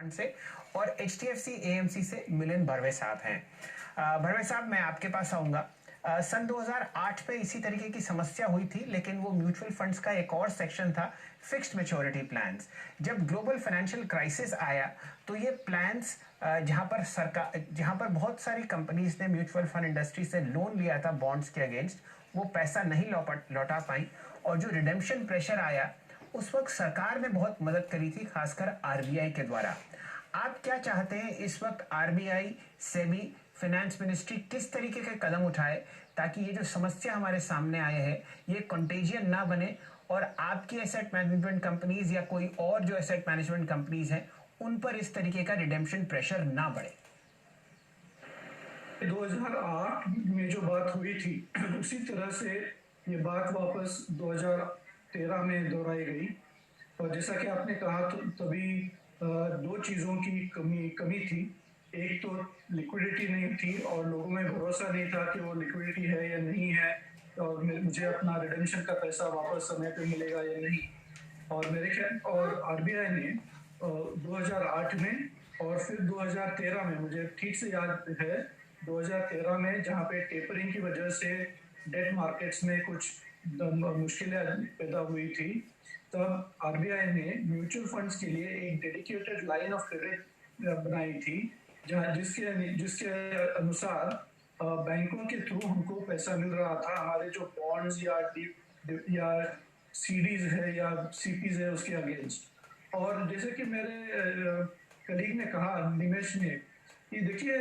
Fund से और HDFC AMC से मिलिंद भरवे साहब हैं। भरवे साहब, मैं आपके पास आऊंगा। सन 2008 में इसी तरीके की समस्या हुई थी, लेकिन वो म्यूचुअल फंड्स का एक और सेक्शन था, फिक्स्ड मैच्योरिटी प्लान्स। जब ग्लोबल फाइनेंशियल क्राइसिस आया तो ये प्लान्स जहां पर बहुत सारी कंपनीज ने म्यूचुअल फंड इंडस्ट्री से लोन लिया था बॉन्ड्स के अगेंस्ट, वो पैसा नहीं लौटा पाई और जो रिडेम्पशन प्रेशर आया उस वक्त सरकार ने बहुत मदद करी थी, खासकर RBI के द्वारा। आप क्या चाहते हैं इस वक्त RBI, सेबी, फाइनेंस मिनिस्ट्री किस तरीके के कदम उठाए ताकि ये जो समस्या हमारे सामने आए है ये कंटेजियन ना बने और आपकी एसेट मैनेजमेंट कंपनीज या कोई और जो एसेट मैनेजमेंट कंपनीज हैं उन पर इस तरीके का रिडेम्पशन प्रेशर ना बढ़े? 2008 में जो बात हुई थी उसी तरह से ये बात वापस 2013 में दोहराई गई। और जैसा कि आपने कहा तो तभी दो चीज़ों की कमी थी। एक तो लिक्विडिटी नहीं थी और लोगों में भरोसा नहीं था कि वो लिक्विडिटी है या नहीं है और मुझे अपना रिडेम्पशन का पैसा वापस समय पे मिलेगा या नहीं। और मेरे ख्याल और RBI ने 2008 में और फिर 2013 में, मुझे ठीक से याद है 2013 में, जहाँ पे टेपरिंग की वजह से डेट मार्केट्स में कुछ मुश्किलें पैदा हुई थी, तब RBI ने म्यूचुअल फंड्स के लिए एक डेडिकेटेड लाइन ऑफ क्रेडिट बनाई थी, जहाँ जिसके अनुसार बैंकों के थ्रू हमको पैसा मिल रहा था हमारे जो बॉन्ड्स या CDs है या CPs है उसके अगेंस्ट। और जैसे कि मेरे कलीग ने कहा, निमेश ने, कि देखिए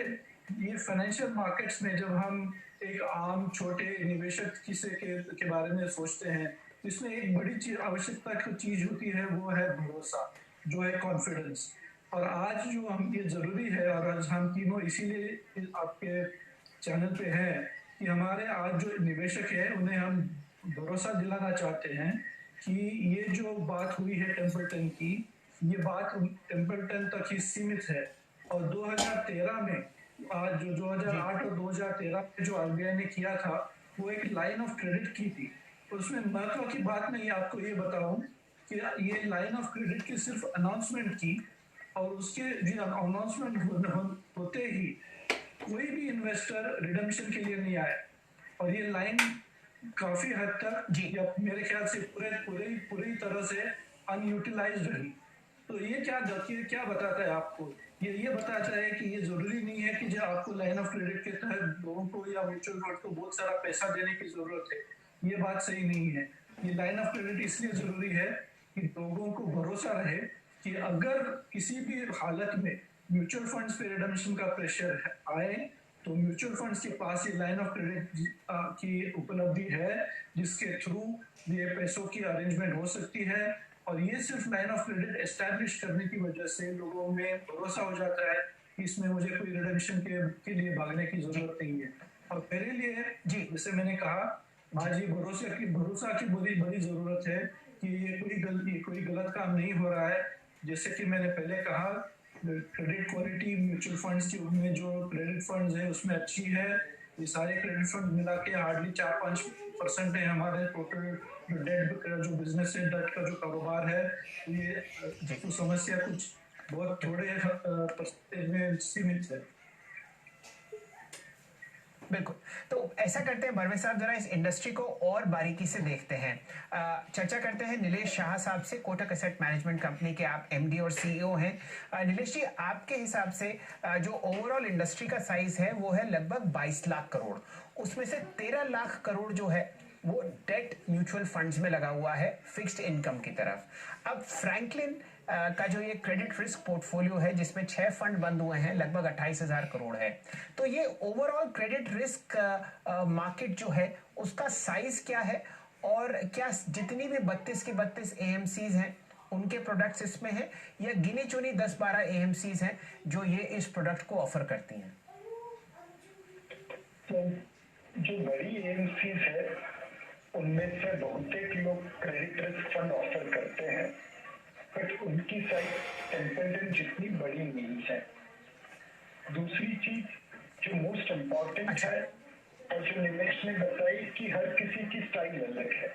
ये फाइनेंशियल मार्केट्स में जब हम एक आम छोटे निवेशक के बारे में सोचते हैं तो इसमें एक बड़ी चीज आवश्यकता की चीज होती है, वो है भरोसा, जो है कॉन्फिडेंस। और आज जो हम ये जरूरी है, और आज हम तीनों इसीलिए आपके चैनल पे हैं कि हमारे आज जो निवेशक है उन्हें हम भरोसा दिलाना चाहते हैं कि ये जो बात हुई है टेम्पल्टन की, ये बात टेम्पल्टन तक ही सीमित है। और 2013 में आज जो 2008 और 2013 में जो RBI ने किया था वो एक लाइन ऑफ क्रेडिट की थी। तो उसमें महत्व की बात नहीं, आपको ये बताऊं कि ये लाइन ऑफ क्रेडिट की सिर्फ अनाउंसमेंट की और उसके अनाउंसमेंट होते ही कोई भी इन्वेस्टर रिडेम्पशन के लिए नहीं आया और ये लाइन काफी हद तक या मेरे ख्याल से पूरी तरह से अनयूटिलाइज्ड रही। तो ये क्या बताता है आपको? ये बताता है कि ये जरूरी नहीं है कि जो आपको लाइन ऑफ क्रेडिट के तहत लोगों को या म्यूचुअल फंड को बहुत सारा पैसा देने की जरूरत है। ये बात सही नहीं है। ये लाइन ऑफ क्रेडिट इसलिए जरूरी है कि लोगों को भरोसा रहे कि अगर किसी भी हालत में म्यूचुअल फंड्स पे रिडेम्पशन का प्रेशर आए तो म्यूचुअल फंड्स के पास ये लाइन ऑफ क्रेडिट की उपलब्धि है जिसके थ्रू ये पैसों की अरेंजमेंट हो सकती है। और ये सिर्फ लाइन ऑफ क्रेडिट एस्टैब्लिश करने की वजह से लोगों में भरोसा हो जाता है कि इसमें मुझे कोई रिडेम्पशन के लिए भागने की जरूरत नहीं है। और मेरे लिए जैसे मैंने कहा, आज ये भरोसा की बड़ी जरूरत है कि ये कोई गलत काम नहीं हो रहा है। जैसे कि मैंने पहले कहा, क्रेडिट क्वालिटी म्यूचुअल फंड्स की में जो क्रेडिट फंड्स है उसमें अच्छी है। ये सारे क्रेडिट फंड मिला के हार्डली 4-5% है हमारे टोटल जो डेट जो बिजनेस है, डेट का जो कारोबार है। ये तो समस्या कुछ बहुत थोड़े परसेंटेज में सीमित है। बिल्कुल। तो ऐसा करते हैं भरवे साहब, जरा इस इंडस्ट्री को और बारीकी से देखते हैं। चर्चा करते हैं नीलेश शाह साहब से, कोटक एसेट मैनेजमेंट कंपनी के आप MD और CEO हैं। नीलेश जी, आपके हिसाब से जो ओवरऑल इंडस्ट्री का साइज है वो है लगभग 22 लाख करोड़। उसमें से 13 लाख करोड़ जो है वो डेट म्यूचुअल फंड्स में लगा हुआ है फिक्स्ड इनकम की तरफ। अब फ्रैंकलिन का जो ये क्रेडिट रिस्क पोर्टफोलियो है जिसमें 6 फंड बंद हुए हैं, लगभग 28,000 करोड़ है। तो ये ओवरऑल क्रेडिट रिस्क मार्केट जो है उसका साइज क्या है और क्या जितनी भी 32 की 32 AMCs हैं उनके प्रोडक्ट्स इसमें हैं या गिनी चुनी 10-12 AMCs हैं जो ये इस प्रोडक्ट को ऑफर करती हैं? तो जो बड़ी AMCs है उनमें से बहुतेक लोग क्रेडिट रिस्क फंड ऑफर करते हैं, बट उनकी साइज टेम्पल्टन जितनी बड़ी नहीं है। दूसरी चीज जो मोस्ट इम्पॉर्टेंट है और जो निमेश ने बताई कि हर किसी की स्टाइल अलग है।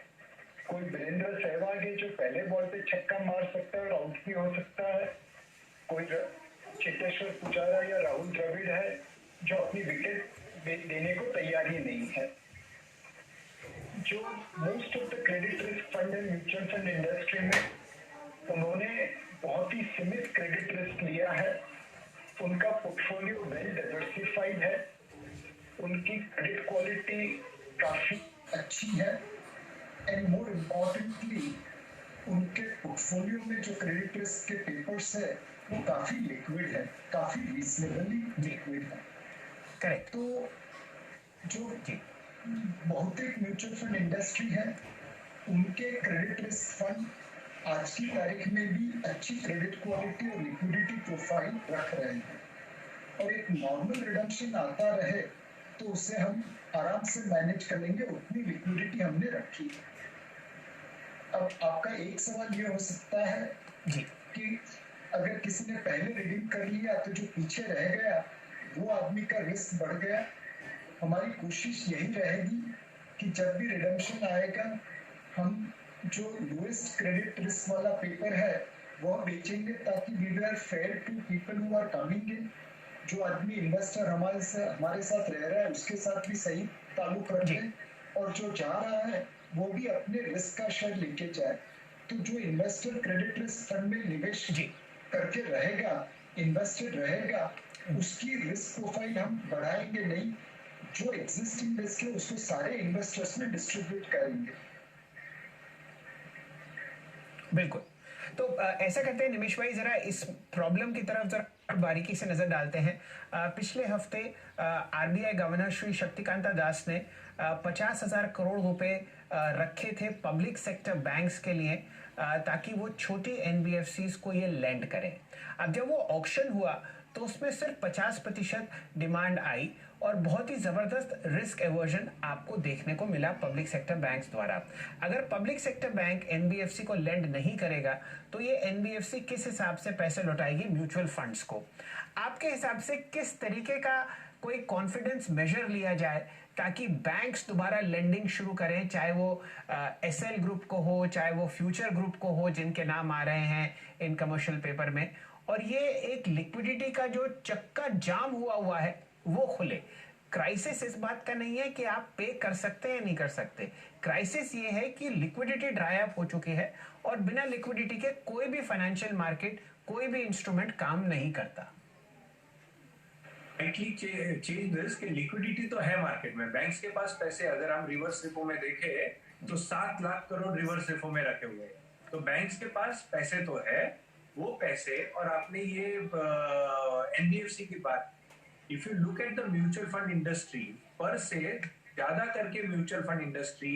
कोई वीरेंद्र सहवाग है जो पहले बॉल पे छक्का मार सकता है और आउट भी हो सकता है, कोई चेतेश्वर पुजारा या राहुल द्रविड़ है जो अपनी विकेट देने को तैयार ही नहीं है। जो most of the credit risk fund and mutual fund industry में उन्होंने बहुत ही सीमित क्रेडिट रिस्क लिया है। उनका पोर्टफोलियो वेल डाइवर्सिफाइड है, उनकी क्रेडिट क्वालिटी काफी अच्छी है एंड मोर इम्पोर्टेंटली उनके पोर्टफोलियो में जो क्रेडिट रिस्क के पेपर्स है वो काफी लिक्विड है, काफी रीजनेबली लिक्विड है। करेक्ट। तो जो बहुतेक म्यूचुअल फंड इंडस्ट्री है उनके क्रेडिट रिस्क फंड आज की तारीख में भी अच्छी क्रेडिट क्वालिटी और लिक्विडिटी प्रोफाइल रख रहे हैं और एक नॉर्मल रिडम्पशन आता रहे तो उसे हम आराम से मैनेज कर लेंगे, उतनी लिक्विडिटी हमने रखी है। अब आपका एक सवाल ये हो सकता है कि अगर किसी ने पहले रिडीम कर लिया तो जो पीछे रह गया वो आदमी का रिस्क बढ़ गया। हमारी कोशिश यही रहेगी कि जब भी रिडम्पशन आएगा हम जो लोएस्ट क्रेडिट रिस्क वाला पेपर है वह बेचेंगे ताकि we are fair to people who are coming in. जो आदमी इन्वेस्टर हमारे साथ रह रहा है उसके साथ भी सही ताल्लुक रखे और जो जा रहा है वो भी अपने रिस्क का शेयर लेके जाए। तो जो इन्वेस्टर क्रेडिट रिस्क फंड में निवेश करके रहेगा, इन्वेस्टेड रहेगा, उसकी रिस्क प्रोफाइल हम बढ़ाएंगे नहीं, जो एग्जिस्टिंग रिस्क है उसको सारे इन्वेस्टर्स में डिस्ट्रीब्यूट करेंगे। बिल्कुल। तो ऐसा करते हैं निमिष भाई, जरा इस प्रॉब्लम की तरफ जरा बारीकी से नजर डालते हैं। पिछले हफ्ते आरबीआई गवर्नर श्री शक्तिकांता दास ने 50,000 करोड़ रुपए रखे थे पब्लिक सेक्टर बैंक्स के लिए ताकि वो छोटी एनबीएफसीज को ये लेंड करें। अब जब वो ऑक्शन हुआ तो उसमें सिर्फ 50% डिमांड आई और बहुत ही जबरदस्त रिस्क एवर्जन आपको देखने को मिला पब्लिक सेक्टर बैंक्स द्वारा। अगर पब्लिक सेक्टर बैंक एनबीएफसी को लेंड नहीं करेगा तो ये एनबीएफसी किस हिसाब से पैसे लौटाएगी म्यूचुअल फंड्स को? आपके हिसाब से किस तरीके का कोई कॉन्फिडेंस मेजर लिया जाए ताकि बैंक्स दोबारा लेंडिंग शुरू करें, चाहे वो एसएल ग्रुप को हो, चाहे वो फ्यूचर ग्रुप को हो जिनके नाम आ रहे हैं इन कमर्शियल पेपर में, और ये एक लिक्विडिटी का जो चक्का जाम हुआ है वो खुले। क्राइसिस इस बात का नहीं है कि आप पे कर सकते हैं या नहीं कर सकते, क्राइसिस ये है कि लिक्विडिटी ड्राई अप हो चुकी है और बिना लिक्विडिटी के कोई भी फाइनेंशियल मार्केट, कोई भी इंस्ट्रूमेंट काम नहीं करता। चेंज दिस कि लिक्विडिटी तो है मार्केट में, बैंक्स के पास पैसे, अगर हम रिवर्स रेपो में देखें तो 7 लाख करोड़ रिवर्स रेपो में रखे हुए हैं। तो बैंक्स के पास पैसे तो है, वो पैसे, और आपने ये एनबीएफसी की बात, if you look at the mutual fund industry पर से, ज्यादा करके mutual fund industry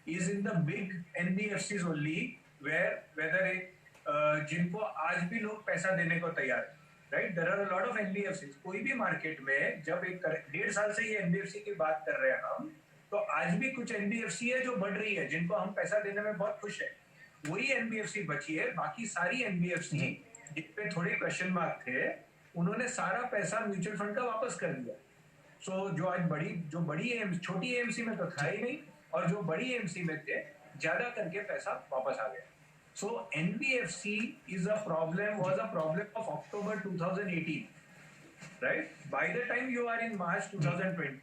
is in the big NBFCs only where जिनको आज भी लोग पैसा देने को तैयार है, right? There are a lot of NBFCs. कोई भी मार्केट में जब एक 1.5 साल से ये एनबीएफसी की बात कर रहे हैं हम, तो आज भी कुछ एनबीएफसी है जो बढ़ रही है, जिनको हम पैसा देने में बहुत खुश है, वही एनबीएफसी बची है। बाकी सारी एनबीएफसी जिसपे थोड़े क्वेश्चन मार्क थे, उन्होंने सारा पैसा म्यूचुअल फंड का वापस कर दिया। सो जो आज बड़ी छोटी एएमसी में तो था ही नहीं, और जो बड़ी एएमसी में थे ज्यादा करके पैसा वापस आ गया। सो NBFC was a problem of October 2018, right? By the time you are in March 2020,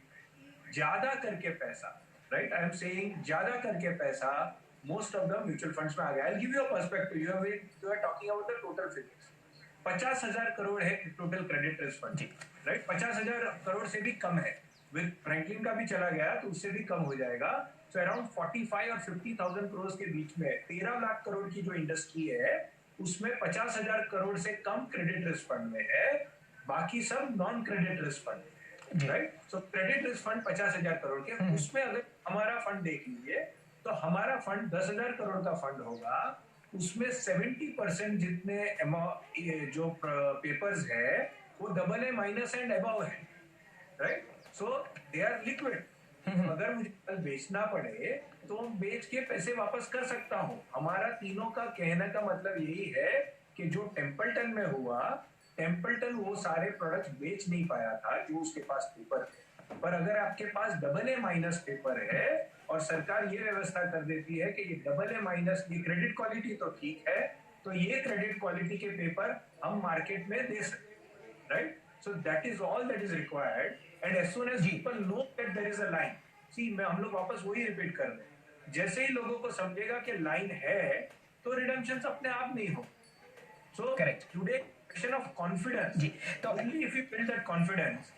ज्यादा करके पैसा, right? I am saying ज्यादा करके पैसा most of the mutual funds में आ गया। I'll give you a perspective. You are talking about the total figures. 50,000 crore है total credit risk fund, right? 50,000 crore से भी कम है, विद फ्रैंकलिन का भी चला गया तो उससे भी कम हो जाएगा। तो अराउंड 45 और 50,000 करोड़ के बीच में 13 लाख करोड़ की जो इंडस्ट्री है उसमें 50,000 करोड़ से कम क्रेडिट रिस्क फंड में है, बाकी सब non credit risk fund, right? सो क्रेडिट रिस्क फंड 50,000 करोड़ के, उसमें अगर हमारा फंड देख लीजिए तो हमारा फंड 10,000 करोड़ का फंड होगा, उसमें 70% जितने जो पेपर्स है वो AA माइनस एंड अबव है, right? So they are liquid. अगर मुझे कल बेचना पड़े तो बेच के पैसे वापस कर सकता हूँ। हमारा तीनों का कहने का मतलब यही है कि जो टेम्पल्टन में हुआ, टेम्पल्टन वो सारे प्रोडक्ट्स बेच नहीं पाया था जो उसके पास पेपर थे, पर अगर आपके पास AA माइनस पेपर है और सरकार ये व्यवस्था कर देती है कि ये AA माइनस, ये क्रेडिट क्वालिटी तो ठीक है, तो ये क्रेडिट क्वालिटी के पेपर हम मार्केट में दे सकते, right? So that is all that is required, and as soon as people know that there is a line, see मैं हम लोग वापस वही रिपीट कर रहे हैं, जैसे ही लोगों को समझेगा कि लाइन है तो रिडम्पशन अपने आप नहीं हो. So correct. Today question of confidence जी, तो only if you build that confidence.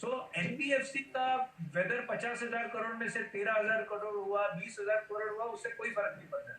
So NBFC का वेदर 50,000 करोड़ में से 13,000 करोड़ हुआ, 20,000 करोड़ हुआ, उससे कोई फर्क नहीं पड़ता.